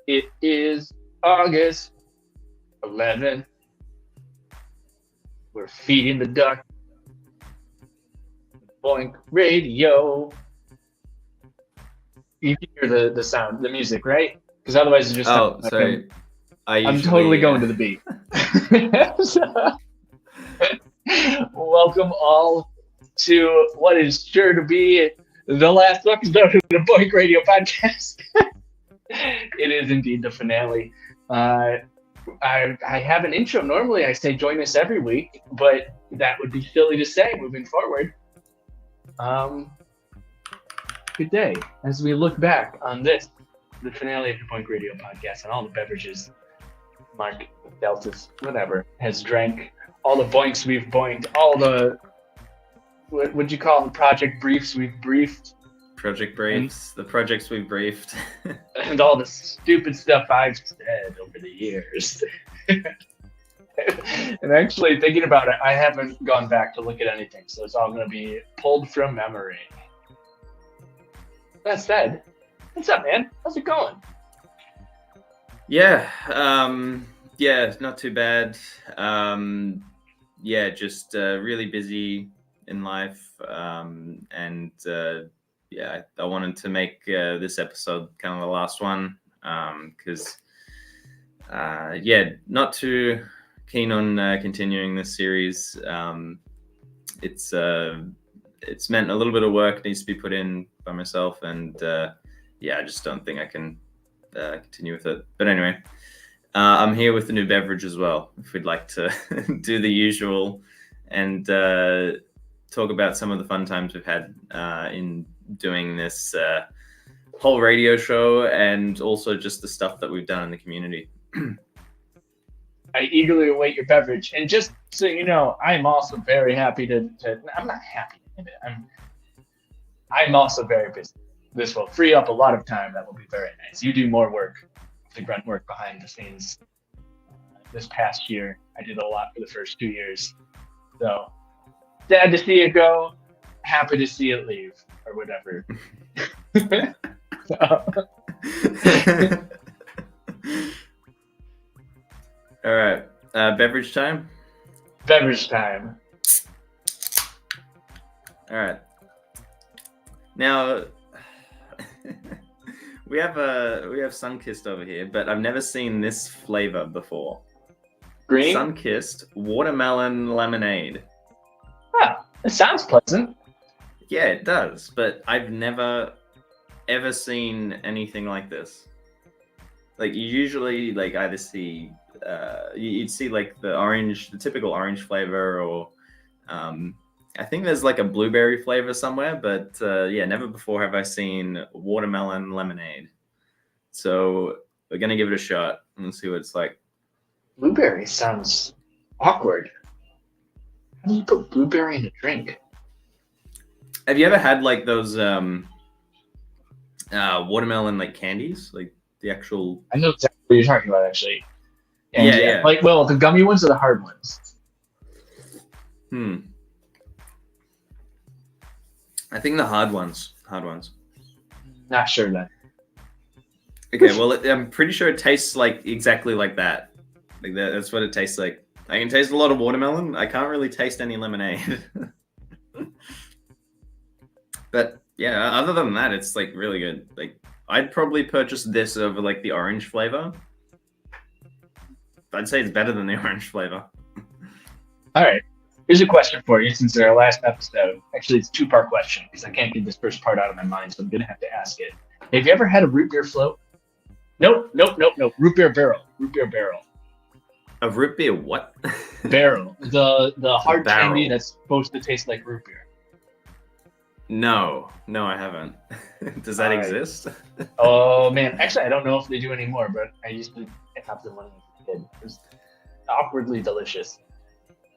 It is August 11th. We're feeding the duck. BOINC Radio. You can hear the sound, the music, right? Because otherwise it just sounds Oh, like so I I'm totally usually going to the beat. Welcome all to what is sure to be the last episode of the BOINC Radio podcast. It is indeed the finale. I have an intro. Normally I say join us every week, but that would be silly to say moving forward. Good day as we look back on this, the finale of the BOINC Radio podcast, and all the beverages Mark Deltas, whatever, has drank, all the boinks we've boinked, all the what would you call them, project briefs we've briefed, project briefs, the projects we've briefed, and all the stupid stuff I've said over the years. And actually, thinking about it, I haven't gone back to look at anything, so it's all going to be pulled from memory. That said, what's up, man? How's it going? Yeah, not too bad. Just really busy in life, and I wanted to make this episode kind of the last one, because not too keen on continuing this series. It's meant a little bit of work needs to be put in by myself, and I just don't think I can continue with it. But anyway, I'm here with the new beverage as well, if we'd like to do the usual and talk about some of the fun times we've had in doing this whole radio show, and also just the stuff that we've done in the community. I eagerly await your beverage. And just so you know, I'm also very happy to I'm not happy. I'm also very busy. This will free up a lot of time. That will be very nice. You do more work, the grunt work behind the scenes. This past year, I did a lot for the first 2 years. So, sad to see it go. Happy to see it leave, or whatever. All right, beverage time. Beverage time. All right. Now we have Sunkissed over here, but I've never seen this flavor before. Green? Sunkissed watermelon lemonade. Ah, it sounds pleasant. Yeah, it does, but I've never ever seen anything like this. Like, you usually either see you'd see like the typical orange flavor, or I think there's like a blueberry flavor somewhere, but never before have I seen watermelon lemonade. So we're gonna give it a shot and see what it's like. Blueberry sounds awkward. How do you put blueberry in a drink? Have you ever had like those watermelon like candies, like the actual? I know exactly what you're talking about, actually. And yeah. Like, well, the gummy ones or the hard ones? I think the hard ones. Not sure then. Okay, well, I'm pretty sure it tastes like exactly like that. Like that's what it tastes like. I can taste a lot of watermelon. I can't really taste any lemonade. But yeah, other than that, it's like really good. Like, I'd probably purchase this over like the orange flavor. I'd say it's better than the orange flavor. All right. Here's a question for you, since it's our last episode. Actually, it's a two-part question because I can't get this first part out of my mind, so I'm going to have to ask it. Have you ever had a root beer float? Nope. Root beer barrel. A root beer what? Barrel. The hard barrel. candy that's supposed to taste like root beer. No, I haven't. Does that exist? Oh, man. Actually, I don't know if they do anymore, but I used to have them when I was a kid. It was awkwardly delicious.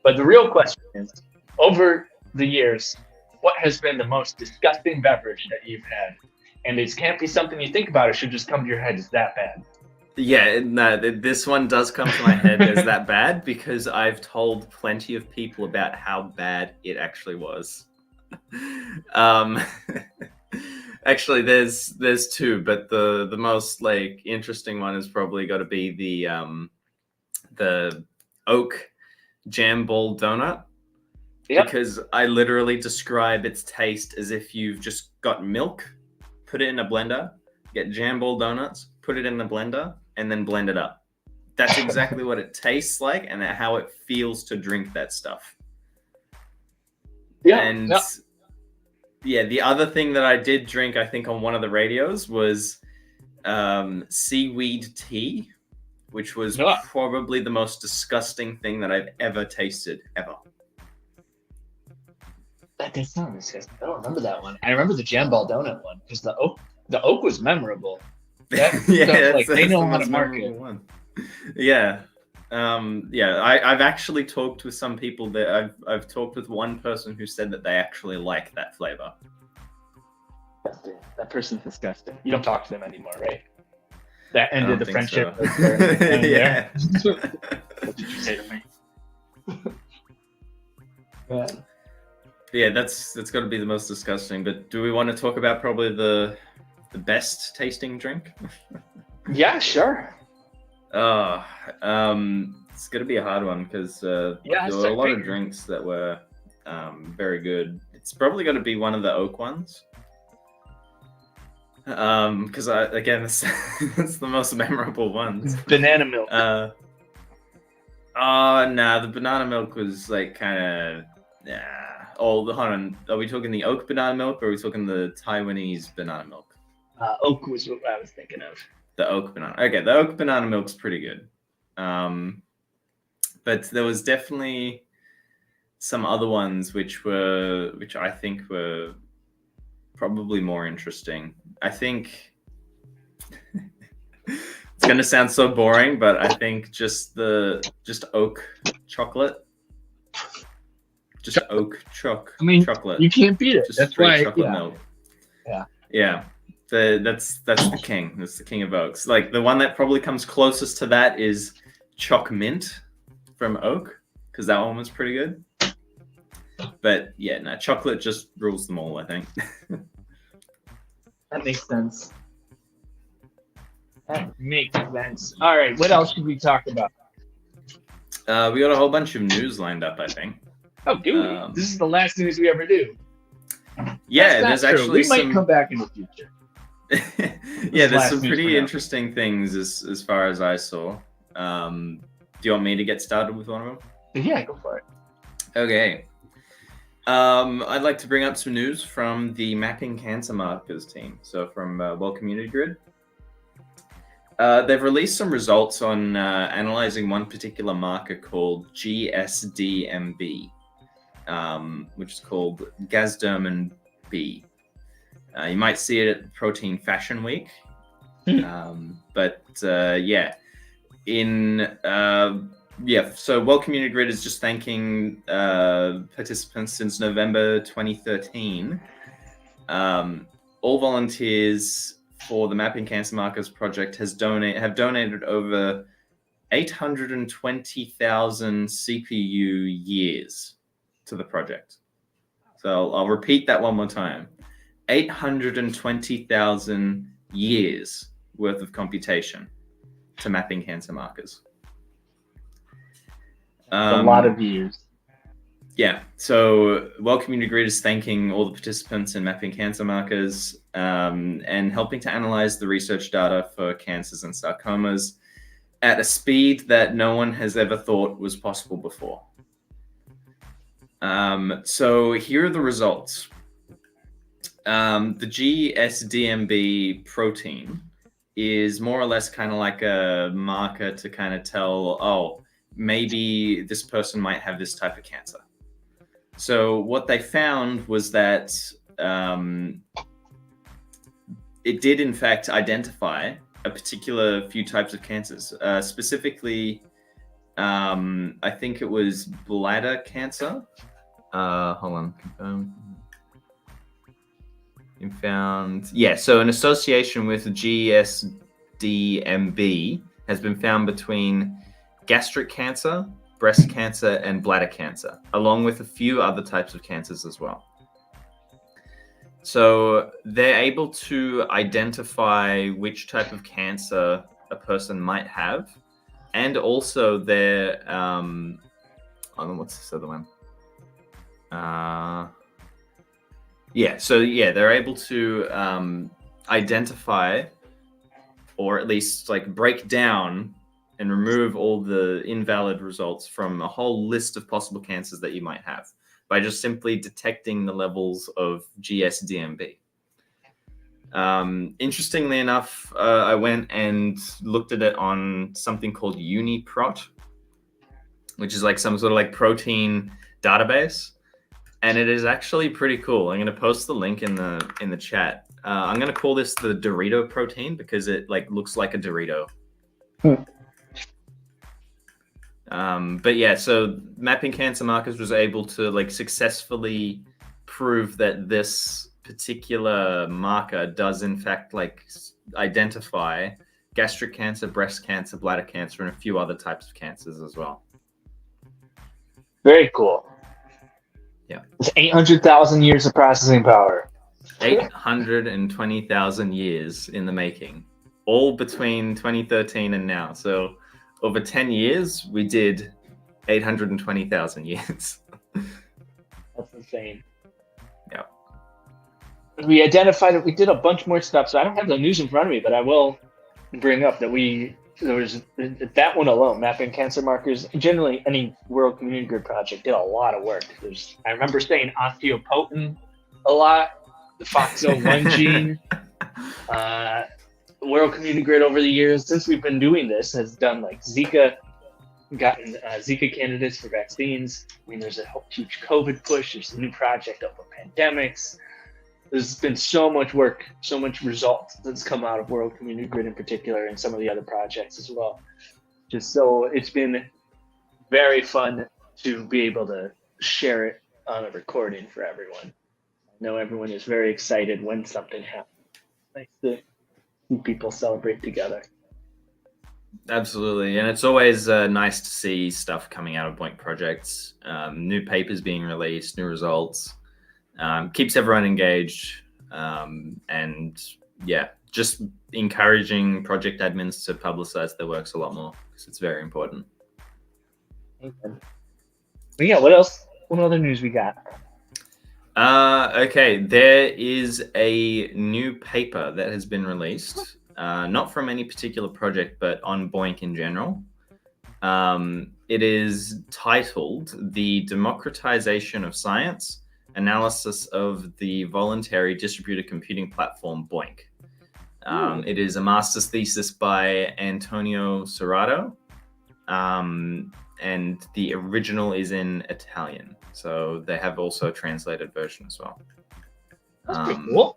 But the real question is, over the years, what has been the most disgusting beverage that you've had? And it can't be something you think about. It should just come to your head. It's that bad. Yeah, no, this one does come to my head as that bad, because I've told plenty of people about how bad it actually was. Actually, there's two, but the most like interesting one is probably got to be the oak jam ball donut. Yep. Because I literally describe its taste as if you've just got milk, put it in a blender, get jam ball donuts, put it in the blender, and then blend it up. That's exactly what it tastes like and how it feels to drink that stuff. Yeah. And yeah, the other thing that I did drink, I think, on one of the radios was seaweed tea, which was probably the most disgusting thing that I've ever tasted, ever. That does sound disgusting. I don't remember that one. I remember the jam ball donut one because the oak was memorable. Yeah, like they know the how to most market. memorable one. Yeah. I've actually talked with some people that I've talked with one person who said that they actually like that flavor. That person's disgusting. You don't talk to them anymore, right? That ended the friendship. So. Yeah. What did you say to me? Man. Yeah, that's got to be the most disgusting. But do we want to talk about probably the best tasting drink? Yeah, sure. It's gonna be a hard one because there were a lot of drinks that were very good. It's probably going to be one of the oak ones. Because again, it's the most memorable ones. Banana milk. The banana milk was like kind of hold on. Are we talking the oak banana milk or are we talking the Taiwanese banana milk? Oak was what I was thinking of. The oak banana. Okay, the oak banana milk's pretty good. But there was definitely some other ones which I think were probably more interesting. I think it's going to sound so boring, but I think just oak chocolate. Just oak chocolate. You can't beat it. Just that's straight why chocolate milk. Yeah. Yeah. That's the king. That's the king of oaks. Like the one that probably comes closest to that is choc mint from oak, because that one was pretty good. But yeah, no, chocolate just rules them all, I think. That makes sense. That makes sense. All right, what else should we talk about? We got a whole bunch of news lined up, I think. Oh, do we? This is the last news we ever do. Yeah, there's true. actually we might come back in the future. Yeah, there's some pretty interesting things as far as I saw. Do you want me to get started with one of them? Yeah, go for it. Okay. I'd like to bring up some news from the Mapping Cancer Markers team. So from Well Community Grid. They've released some results on analyzing one particular marker called GSDMB, which is called Gasdermin B. You might see it at Protein Fashion Week. So Well Community Grid is just thanking participants since November 2013. All volunteers for the Mapping Cancer Markers project have donated over 820,000 CPU years to the project. So I'll repeat that one more time. 820,000 years worth of computation to mapping cancer markers. A lot of years. Yeah. So Well Community Grid is thanking all the participants in mapping cancer markers and helping to analyze the research data for cancers and sarcomas at a speed that no one has ever thought was possible before. So here are the results. The GSDMB protein is more or less kind of like a marker to kind of tell, maybe this person might have this type of cancer. So what they found was that it did in fact identify a particular few types of cancers, specifically, I think it was bladder cancer. Hold on. You found, so an association with GSDMB has been found between gastric cancer, breast cancer, and bladder cancer, along with a few other types of cancers as well. So they're able to identify which type of cancer a person might have, and also they're what's this other one? They're able to identify, or at least like break down and remove all the invalid results from a whole list of possible cancers that you might have by just simply detecting the levels of GSDMB. Interestingly enough, I went and looked at it on something called UniProt, which is like some sort of like protein database, and it is actually pretty cool. I'm going to post the link in the chat. I'm going to call this the Dorito protein because it like looks like a Dorito. But yeah, so mapping cancer markers was able to like successfully prove that this particular marker does in fact like identify gastric cancer, breast cancer, bladder cancer, and a few other types of cancers as well. Very cool. Yeah. It's 800,000 years of processing power. 820,000 years in the making, all between 2013 and now. So over 10 years, we did 820,000 years. That's insane. Yeah. We identified it. We did a bunch more stuff. So I don't have the news in front of me, but I will bring up that there was that one alone, mapping cancer markers. Generally, any World Community Grid project did a lot of work. I remember saying osteopotin a lot, the FOXO1 gene. World Community Grid over the years, since we've been doing this, has done like Zika, gotten Zika candidates for vaccines. I mean, there's a huge COVID push. There's a new project over pandemics. There's been so much work, so much results that's come out of World Community Grid in particular, and some of the other projects as well. It's been very fun to be able to share it on a recording for everyone. I know everyone is very excited when something happens. Nice to see people celebrate together. Absolutely, and it's always nice to see stuff coming out of BOINC projects, new papers being released, new results. Keeps everyone engaged, and yeah, just encouraging project admins to publicize their works a lot more because it's very important. But yeah, what else? What other news we got? Okay, there is a new paper that has been released, not from any particular project, but on BOINC in general. It is titled "The Democratization of Science: Analysis of the Voluntary Distributed Computing Platform BOINC." It is a master's thesis by Antonio Serrato, and the original is in Italian. So they have also a translated version as well. That's pretty cool.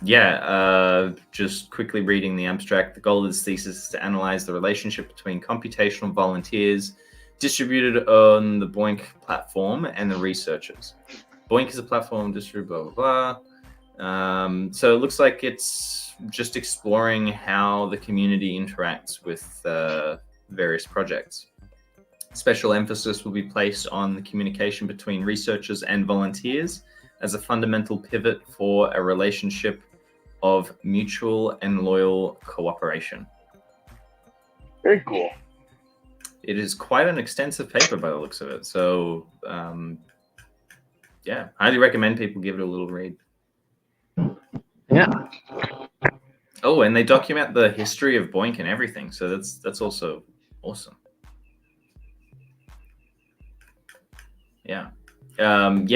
Yeah, just quickly reading the abstract. The goal of this thesis is to analyze the relationship between computational volunteers distributed on the BOINC platform and the researchers. BOINC is a platform distributed, blah, blah, blah. So it looks like it's just exploring how the community interacts with various projects. Special emphasis will be placed on the communication between researchers and volunteers as a fundamental pivot for a relationship of mutual and loyal cooperation. Very cool. It is quite an extensive paper by the looks of it. So, yeah, highly recommend people give it a little read. Yeah. Oh, and they document the history of BOINC and everything. So that's also awesome. Yeah.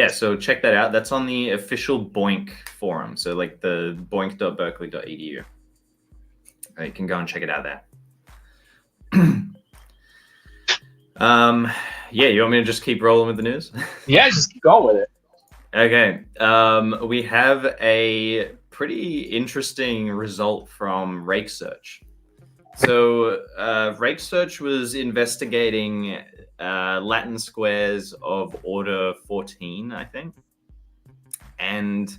So check that out. That's on the official BOINC forum. So like the boinc.berkeley.edu. You can go and check it out there. You want me to just keep rolling with the news? Yeah, just keep going with it. Okay. We have a pretty interesting result from RakeSearch. So RakeSearch was investigating Latin squares of order 14, I think. And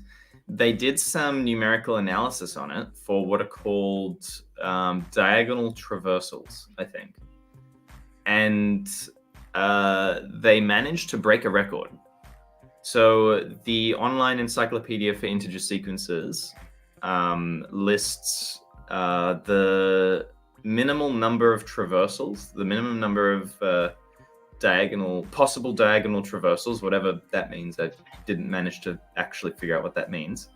they did some numerical analysis on it for what are called diagonal traversals, I think. And they managed to break a record. So the online encyclopedia for integer sequences lists the minimal number of traversals, the minimum number of possible diagonal traversals, whatever that means. I didn't manage to actually figure out what that means.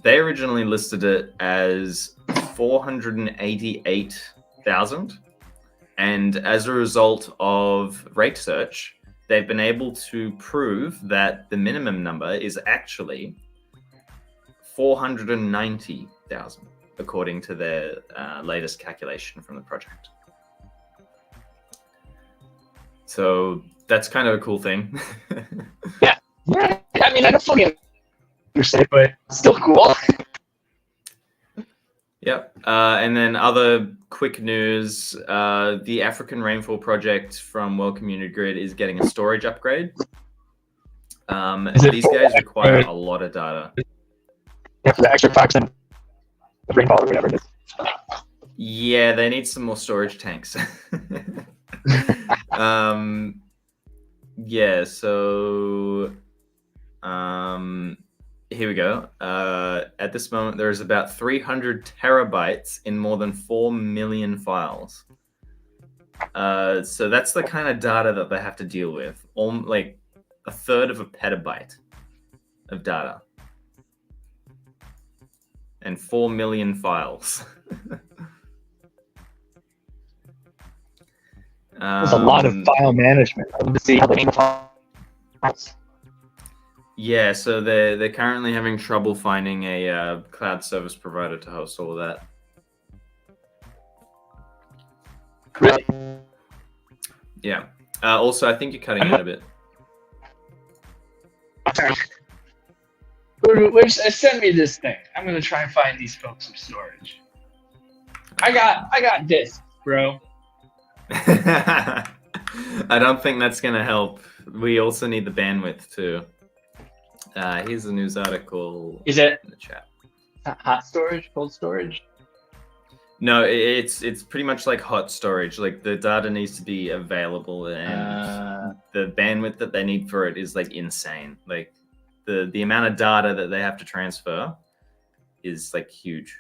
They originally listed it as 488,000. And as a result of rate search, they've been able to prove that the minimum number is actually 490,000, according to their latest calculation from the project. So that's kind of a cool thing. Yeah. I mean, I don't fully understand, but still cool. Yep. And then other quick news, the African Rainfall Project from World Community Grid is getting a storage upgrade. These guys require a lot of data. Yeah, for the extra 5% of rainfall or whatever it is. Yeah, they need some more storage tanks. Yeah, so here we go. At this moment, there is about 300 terabytes in more than 4 million files. So that's the kind of data that they have to deal with. Like a third of a petabyte of data. And 4 million files. There's a lot of file management. I love to see how they files. Yeah, so they're currently having trouble finding a cloud service provider to host all of that. Really? Yeah. Also, I think you're cutting out a bit. Sorry. Send me this thing. I'm gonna try and find these folks some storage. I got disks, bro. I don't think that's gonna help. We also need the bandwidth too. Here's a news article. Is it in the chat? Hot storage, cold storage? No, it's pretty much like hot storage. Like the data needs to be available, and the bandwidth that they need for it is like insane. Like the amount of data that they have to transfer is like huge.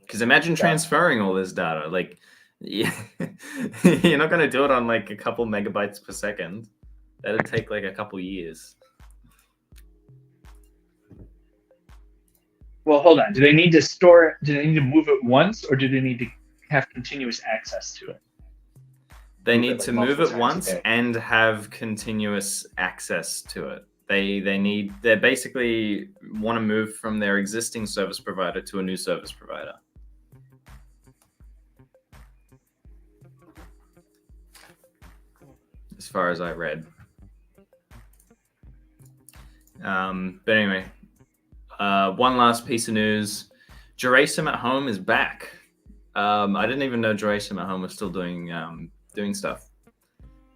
Because imagine transferring all this data. Like, you're not going to do it on like a couple megabytes per second. That'd take like a couple years. Well, hold on. Do they need to store it? Do they need to move it once, or do they need to have continuous access to it? They need to move it once and have continuous access to it. They basically want to move from their existing service provider to a new service provider. As far as I read. But anyway, one last piece of news. Jurasum at Home is back. I didn't even know Jurasum at Home was still doing stuff.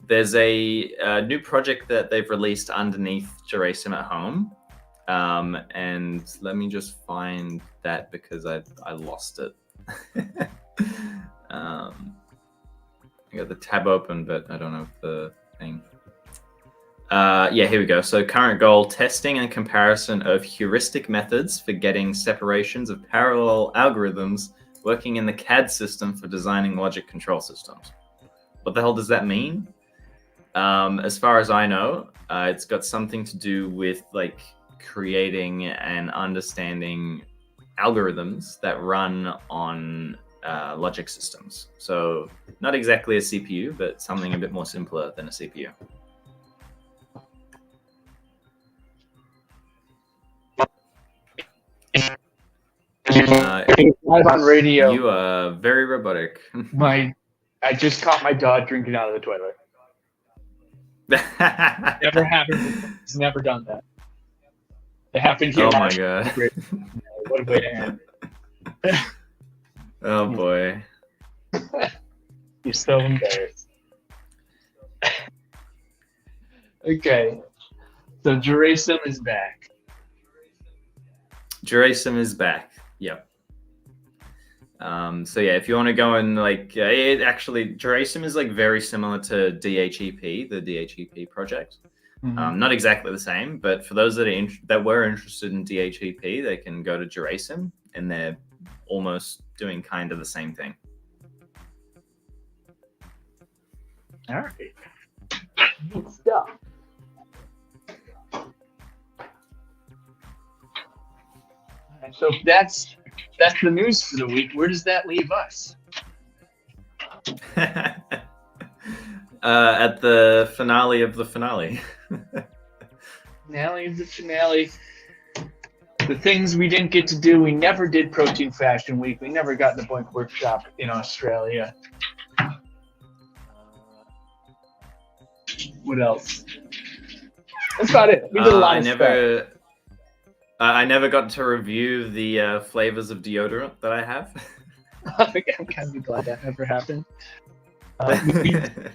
There's a new project that they've released underneath Jurasum at Home. And let me just find that because I lost it. I got the tab open, but I don't know the thing. Yeah, here we go. So current goal, testing and comparison of heuristic methods for getting separations of parallel algorithms working in the CAD system for designing logic control systems. What the hell does that mean? As far as I know, it's got something to do with like creating and understanding algorithms that run on logic systems. So not exactly a CPU, but something a bit more simpler than a CPU. Live on radio. You are very robotic. I just caught my dog drinking out of the toilet. Never happened. He's never done that. It happened here. Oh my god. What a way to end. Oh boy. You're so embarrassed. Okay. So Jurasum is back. Jurasum is back. Yep. So yeah, if you want to go and like, it actually, Gerasim is like very similar to DHEP, the DHEP project. Not exactly the same, but for those that are that were interested in DHEP, they can go to Gerasim, and they're almost doing kind of the same thing. All right. Good stuff. So that's the news for the week. Where does that leave us? At the finale of the finale. Finale of the finale. The things we didn't get to do. We never did Protein Fashion Week. We never got the BOINC workshop in Australia. What else? That's about it. We did a lot of stuff. I never got to review the flavors of deodorant that I have. I'm kind of glad that never happened.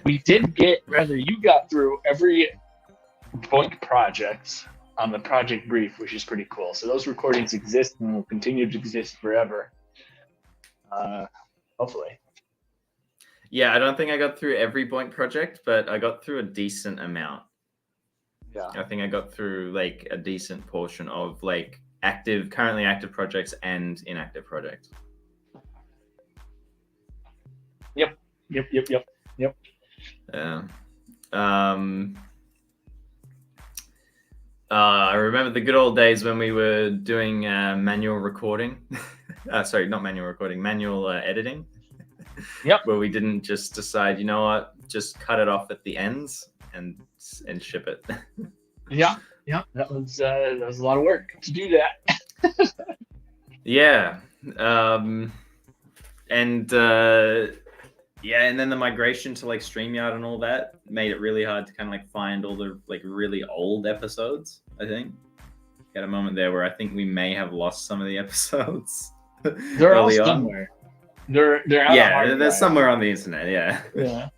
We did get, you got through every BOINC project on the project brief, which is pretty cool. So those recordings exist and will continue to exist forever. Hopefully. Yeah, I don't think I got through every BOINC project, but I got through a decent amount. Yeah. I think I got through like a decent portion of like currently active projects and inactive projects. Yep. I remember the good old days when we were doing manual recording. Sorry, not manual recording, manual editing. Yep. Where we didn't just decide, you know what, just cut it off at the ends and ship it. Yeah. That was a lot of work to do that. Yeah. And then the migration to like StreamYard and all that made it really hard to kind of like find all the like really old episodes. I think at a moment there where I think we may have lost some of the episodes. They're all somewhere. They're out. Yeah, they're somewhere on the internet. Yeah.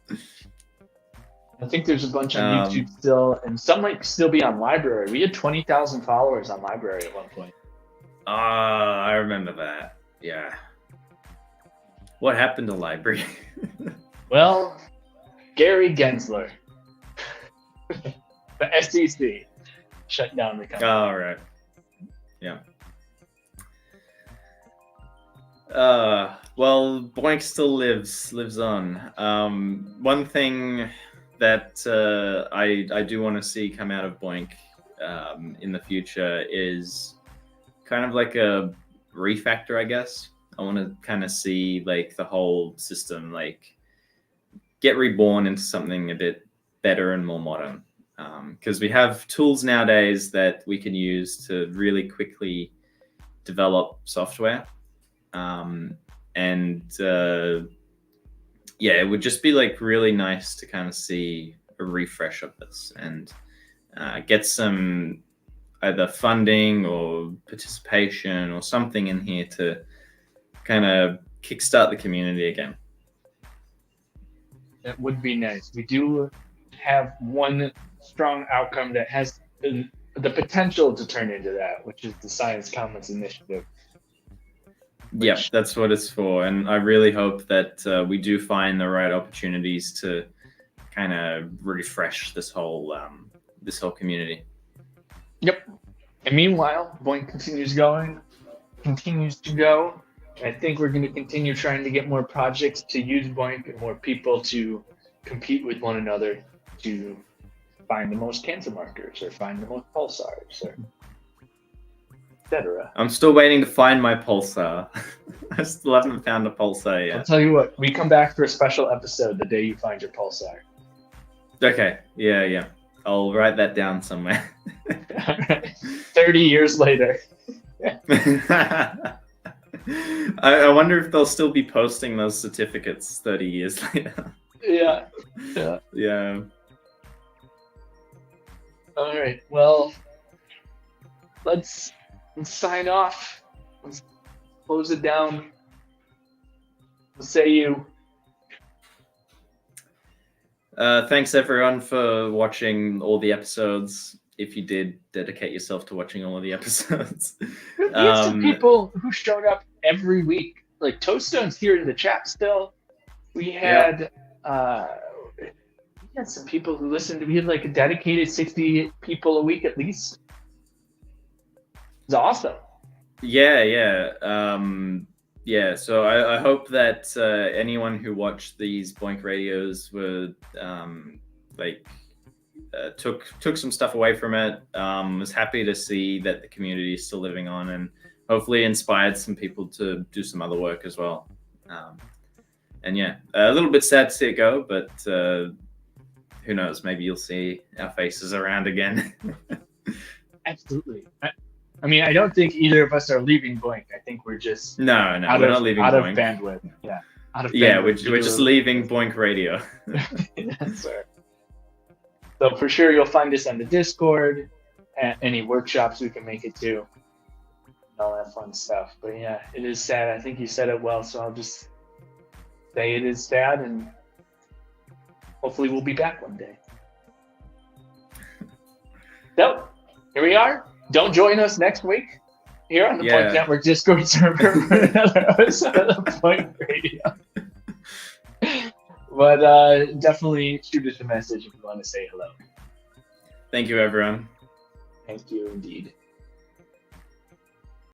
I think there's a bunch on YouTube still, and some might still be on Library. We had 20,000 followers on Library at one point. I remember that. Yeah. What happened to Library? Well, Gary Gensler, the SEC, shut down the company. Oh, right. Yeah. Well, BOINC still lives on. One thing that I do want to see come out of BOINC in the future is kind of like a refactor, I guess. I want to kind of see like the whole system like get reborn into something a bit better and more modern. Because we have tools nowadays that we can use to really quickly develop software. It would just be like really nice to kind of see a refresh of this and get some either funding or participation or something in here to kind of kickstart the community again. That would be nice. We do have one strong outcome that has the potential to turn into that, which is the Science Commons Initiative. Yeah, that's what it's for. And I really hope that we do find the right opportunities to kind of refresh this whole community. Yep. And meanwhile, BOINC continues to go. I think we're going to continue trying to get more projects to use BOINC and more people to compete with one another to find the most cancer markers or find the most pulsars or etc. I'm still waiting to find my pulsar. I still haven't found a pulsar yet. I'll tell you what, we come back for a special episode the day you find your pulsar. Okay. Yeah. I'll write that down somewhere. 30 years later. I wonder if they'll still be posting those certificates 30 years later. Yeah. All right. Well, let's sign off. Let's close it down. We'll say you. Thanks everyone for watching all the episodes. If you did dedicate yourself to watching all of the episodes. Here's some people who showed up every week like Toadstone's here in the chat still. We had some people who listened. We had like a dedicated 60 people a week at least. It's awesome. Yeah. So I hope that anyone who watched these BOINC radios were took some stuff away from it. Was happy to see that the community is still living on, and hopefully inspired some people to do some other work as well. And yeah, a little bit sad to see it go, but who knows? Maybe you'll see our faces around again. Absolutely. I mean, I don't think either of us are leaving BOINC. I think we're just we're not leaving out BOINC. Of bandwidth. Yeah, out of yeah, bandwidth. we're just leaving BOINC Radio. Yes, sir. So for sure, you'll find us on the Discord, at any workshops we can make it to, and all that fun stuff. But yeah, it is sad. I think you said it well, so I'll just say it is sad, and hopefully we'll be back one day. So here we are. Don't join us next week here on the BOINC Network Discord server for another episode of BOINC Radio. But definitely shoot us a message if you want to say hello. Thank you, everyone. Thank you indeed.